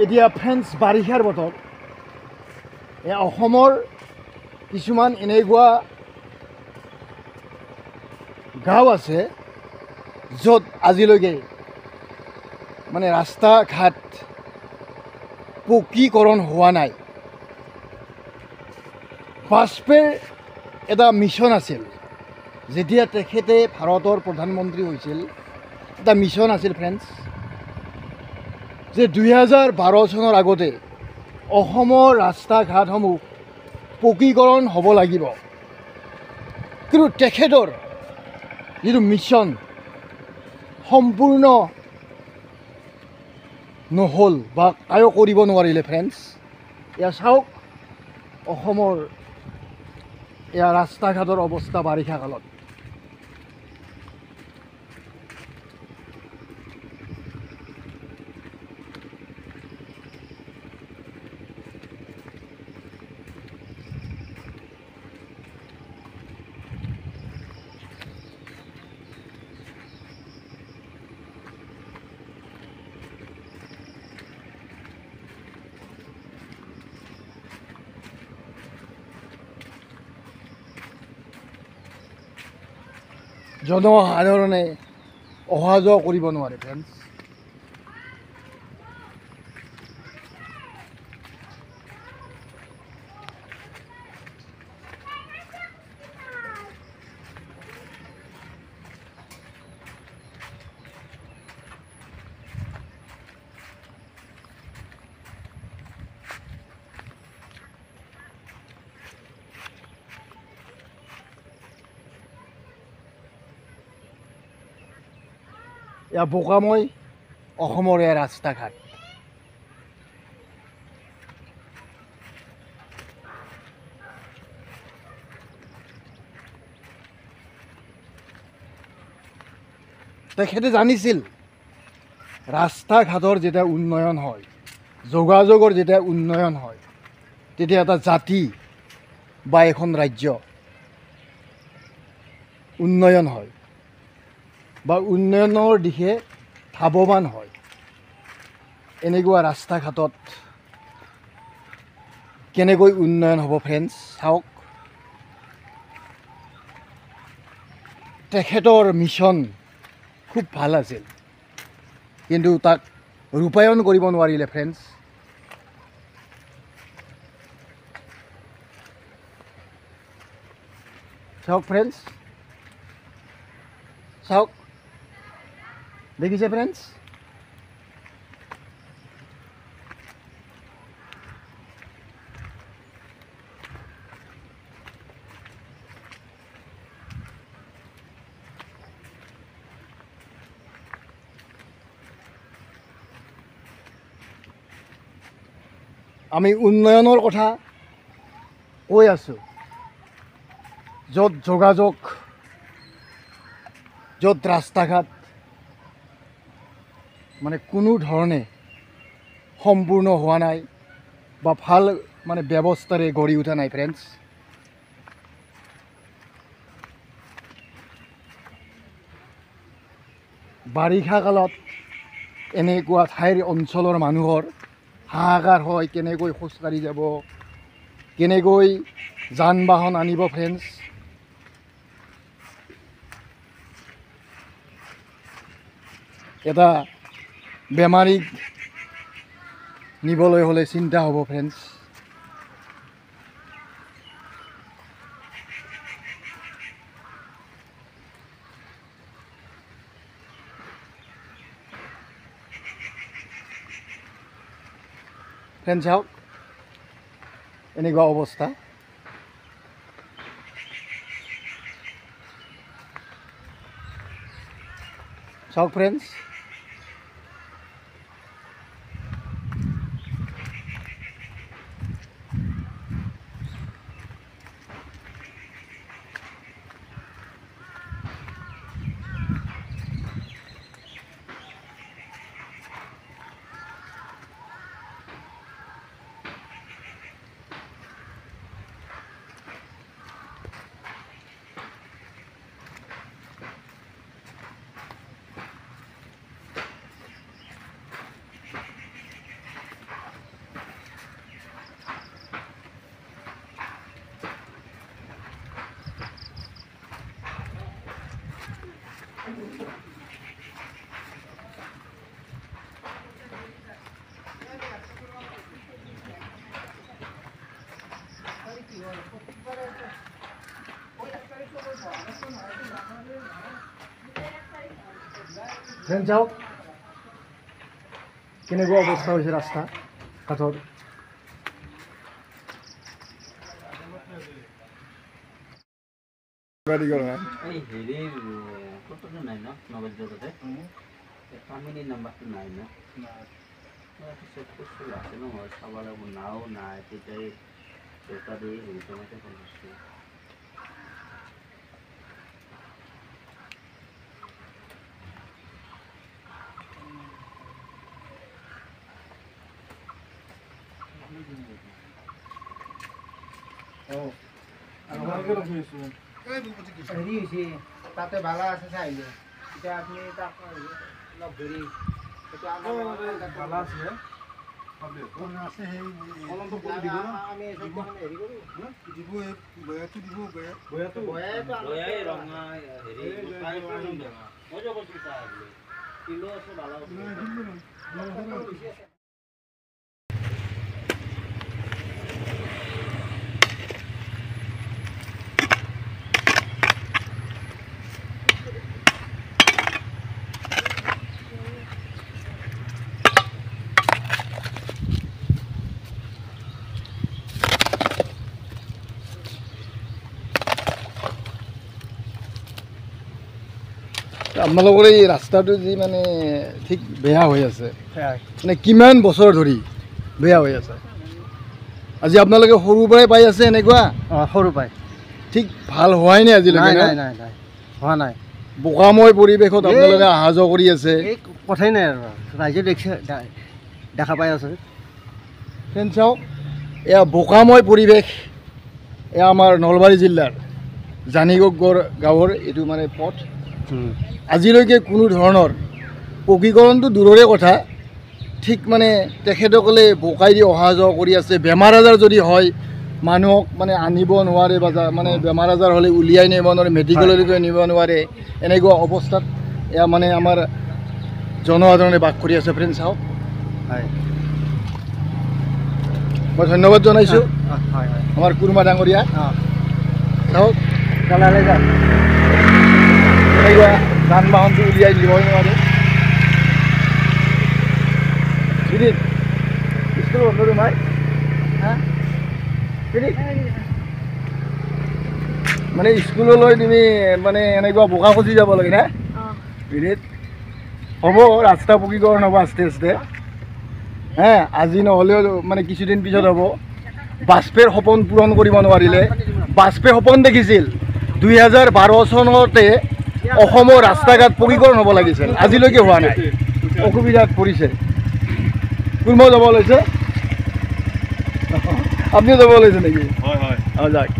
এতিয়া ফ্ৰেণ্ডছ বাৰিষাৰ বতৰ অসমৰ কিছুমান এনেকুৱা গাঁও আছে য'ত আজিলৈকে মানে ৰাস্তা ঘাট পকীকৰণ হোৱা নাই। বাজপেয়ীৰ এটা মিছন আছিল, যেতিয়া তেখেতে ভাৰতৰ প্ৰধানমন্ত্ৰী হৈছিল, এটা মিছন আছিল ফ্ৰেণ্ডছ, যে 2012 চনৰ আগতে অসমৰ ৰাস্তা ঘাটসমূহ পকীকৰণ হ'ব লাগিব। কিন্তু তেখেতৰ যিটো মিছন সম্পূৰ্ণ নহ'ল বা কায়ো কৰিব নোৱাৰিলে ফ্ৰেণ্ডছ। এয়া চাওক অসমৰ এয়া ৰাস্তা ঘাটৰ অৱস্থা বাৰিষা কালত। জনসাধাৰণে অহা যোৱা কৰিব নোৱাৰে ফ্ৰেণ্ডছ। এয়া বোকাময় অসমৰ এয়া ৰাস্তা ঘাট। তেখেতে জানিছিল ৰাস্তা ঘাটৰ যেতিয়া উন্নয়ন হয়, যোগাযোগৰ যেতিয়া উন্নয়ন হয়, তেতিয়া এটা জাতি বা এখন ৰাজ্য উন্নয়ন হয় বা উন্নয়নৰ দিশে ধাৱমান হয়। এনেকুৱা ৰাস্তা ঘাটত কেনেকৈ উন্নয়ন হ'ব ফ্ৰেণ্ডছ চাওক। তেখেতৰ মিছন খুব ভাল আছিল, কিন্তু তাক ৰূপায়ণ কৰিব নোৱাৰিলে ফ্ৰেণ্ডছ। চাওক ফ্ৰেণ্ডছ, চাওক, দেখিছে ফ্ৰেণ্ডছ? আমি উন্নয়নৰ কথা কৈ আছোঁ, য'ত যোগাযোগ, য'ত ৰাস্তা ঘাট মানে কোনো ধৰণে সম্পূৰ্ণ হোৱা নাই বা ভাল মানে ব্যৱস্থাৰে গঢ়ি উঠা নাই ফ্ৰেণ্ডছ। বাৰিষা কালত এনেকুৱা ঠাইৰ অঞ্চলৰ মানুহৰ হাহাকাৰ হয়, কেনেকৈ খোজকাঢ়ি যাব, কেনেকৈ যান বাহন আনিব ফ্ৰেণ্ডছ। এটা বেমাৰীক নিবলৈ হ'লে চিন্তা হ'ব ফ্ৰেণ্ডছ। ফ্ৰেণ্ডছ চাওক এনেকুৱা অৱস্থা। চাওক ফ্ৰেণ্ডছ, ফ্ৰেণ্ড চাওক কেনেকুৱা অৱস্থা হৈছে ৰাস্তা ঘাটৰ। এই হেৰিৰ ফটোটো নাই ন নগদতে কামিনীৰ নাম্বাৰটো নাই ন চেক কৰিছোঁ আছে ন মই চাব লাগিব নাও নাই তেতিয়াই দেউতা দি হেৰি তেনেকৈ ফোন কৰিছোঁ হেৰি হৈছে তাতে বালা আছে চাইলে এতিয়া আপুনি তাক লগ ধৰি এতিয়া আমাৰ বালা আছে আমি হেৰি কৰোঁ দিব বয়াটো দিব বয়াটো ৰঙা হেৰি মই যে কৈছোঁ চাই কিলো আছে বালা আছে আপোনালোকৰ এই ৰাস্তাটো যি মানে ঠিক বেয়া হৈ আছে মানে কিমান বছৰ ধৰি বেয়া হৈ আছে আজি আপোনালোকে সৰুৰ পৰাই পাই আছে এনেকুৱা সৰু পাই ঠিক ভাল হোৱাই নাই আজিলৈকে নাই নাই নাই হোৱা নাই বোকাময় পৰিৱেশত আপোনালোকে অহা যোৱা কৰি আছে এই কথাই নাই আৰু ৰাইজে দেখিছে দেখা পাই আছে ফ্ৰেণ্ড চাওক এয়া বোকাময় পৰিৱেশ এয়া আমাৰ নলবাৰী জিলাৰ জানিগড় গাঁৱৰ এইটো মানে পথ আজিলৈকে কোনো ধৰণৰ পকীকৰণটো দূৰৰে কথা ঠিক মানে তেখেতসকলে বোকাই দি অহা যোৱা কৰি আছে বেমাৰ আজাৰ যদি হয় মানুহক মানে আনিব নোৱাৰে বা মানে বেমাৰ আজাৰ হ'লে উলিয়াই নিব নোৱাৰে মেডিকেললৈকে নিব নোৱাৰে এনেকুৱা অৱস্থাত এয়া মানে আমাৰ জনসাধাৰণে বাস কৰি আছে ফ্ৰেণ্ড চাওক হয় মই ধন্যবাদ জনাইছোঁ আমাৰ কুৰ্মা ডাঙৰীয়া চাওক কালালে যাওক এনেকুৱা যান বাহনটো উলিয়াই নিবই নোৱাৰে স্কুল বন্ধ তোমাৰ মানে স্কুললৈ তুমি মানে এনেকুৱা বোকা খচি যাব লাগে না বিৰিত হ'ব ৰাস্তা পকীকৰণ হ'ব আস্তে আস্তে আজি নহ'লেও মানে কিছুদিন পিছত হ'ব বাজপেয়ীৰ সপোন পূৰণ কৰিব নোৱাৰিলে বাজপেয়ীয়ে সপোন দেখিছিল 2012 চনতে অসমৰ ৰাস্তা ঘাট পকীকৰণ হ'ব লাগিছিল আজিলৈকে হোৱা নাই অসুবিধাত পৰিছে কোনোবা যাব লৈছে আপুনিও যাব লৈছে নেকি হয় হয় যাওক